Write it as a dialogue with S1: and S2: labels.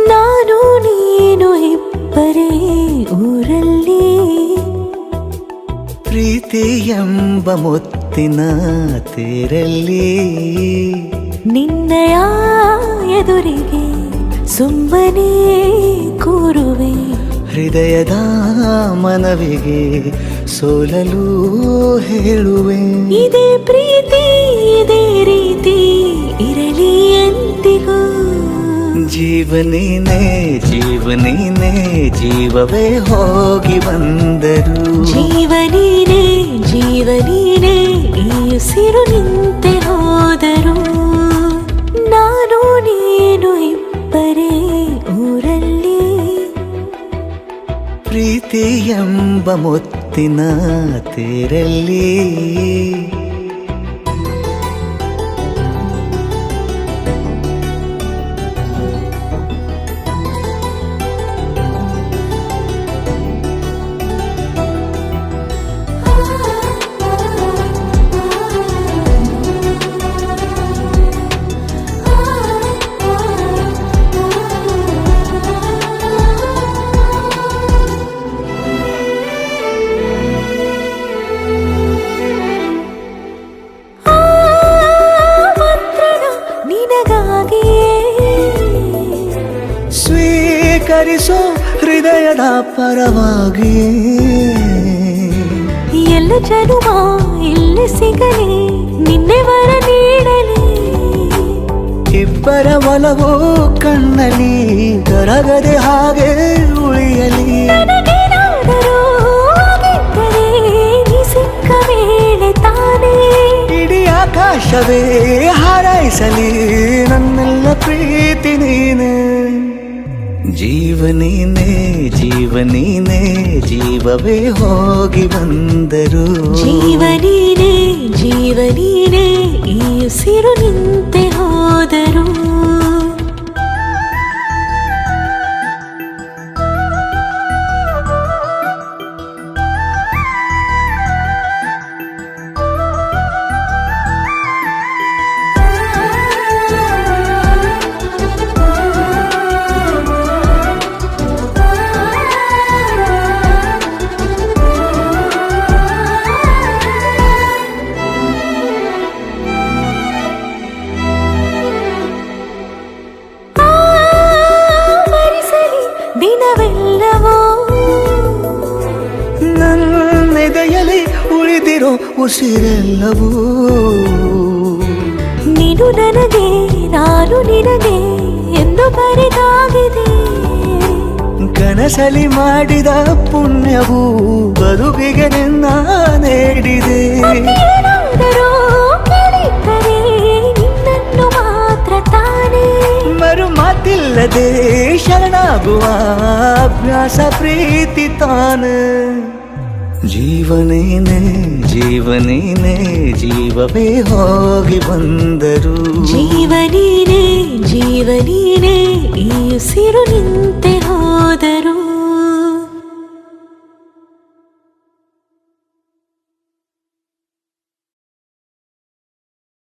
S1: ನಾನು ನೀನು ಇಬ್ಬರೇ ಊರಲ್ಲಿ,
S2: ಪ್ರೀತಿ ಎಂಬ ಮುತ್ತಿನ ತೇರಲ್ಲಿ,
S1: ನಿನ್ನಯ ಎದುರಿಗೆ ಸುಮ್ಮನೆ ಕೂರುವೆ,
S2: ಹೃದಯದ ಮನವಿಗೆ ಸೋಲಲು ಹೇಳುವೆ.
S1: ಇದೇ ಪ್ರೀತಿ ಇದೇ ರೀತಿ ಇರಲಿ ಎಂದಿಗೂ.
S2: ಜೀವನೇನೆ ಜೀವನೇನೆ ಜೀವವೇ ಹೋಗಿ ಬಂದರು,
S1: ಜೀವನೀನೇ ಜೀವನೀನೇ ಈ ಉಸಿರು ನಿಂತೆ ಹೋದರು. ನಾನು ನೀನು ಇಬ್ಬರೇ ಊರಲ್ಲಿ,
S2: ಪ್ರೀತಿ ಎಂಬ ಮುತ್ತಿನ ತೇರಲ್ಲಿ. ಸ್ವೀಕರಿಸೋ ಹೃದಯದ ಪರವಾಗಿ,
S1: ಎಲ್ಲ ಜನುಮ ಇಲ್ಲಿ ಸಿಗಲಿ ನಿನ್ನೆ ವರ ನೀಡಲಿ.
S2: ಇಬ್ಬರ ಒಲವು ಕಣ್ಣಲ್ಲಿ ಕರಗದೆ ಹಾಗೆ ಉಳಿಯಲಿ.
S1: ನನಗೇನಾದರೂ ಆಗಿದ್ದರೆ ನೀ ಸಿಕ್ಕ ವೇಳೆ ತಾನೇ
S2: ಇಡೀ ಆಕಾಶವೇ ಹಾರೈಸಲಿ ನನ್ನೆಲ್ಲ ಪ್ರೀತಿ ನೀನೆ. ಜೀವನೀನೇ ಜೀವನೀನೇ ಜೀವವೇ ಹೋಗಿ ಬಂದರು,
S1: ಜೀವನೀನೇ ಜೀವನೀನೇ ಈ ಉಸಿರು ನಿಂತೆ ಹೋದರು. ದಿನವೆಲ್ಲವೋ
S2: ನನ್ನೆದೆಯಲ್ಲಿ ಉಳಿದಿರೋ ಉಸಿರೆಲ್ಲವೂ,
S1: ನೀನು ನನಗೆ ನಾನು ನಿನಗೆ ಎಂದು ಬರೆದಾಗಿದೆ.
S2: ಕನಸಲಿ ಮಾಡಿದ ಪುಣ್ಯವು ಬದುಕಿಗೆ ನಿನ್ನ ನೀಡಿದೆ.
S1: ಏನಾದರೂ ಕೇಳಿದ್ದರೆ ನಿನ್ನನ್ನು ಮಾತ್ರ ತಾನೇ,
S2: ಮರು ಮಾತಿಲ್ಲದೆ ಶರಣಾಗುವ ಅಭ್ಯಾಸ ಪ್ರೀತಿ ತಾನೆ. ಜೀವನೇನೆ ಜೀವನೇನೆ ಜೀವವೇ ಹೋಗಿ ಬಂದರು,
S1: ಜೀವನೀನೇ ಜೀವನೀನೇ ಈ ಉಸಿರು ನಿಂತೆ ಹೋದರು.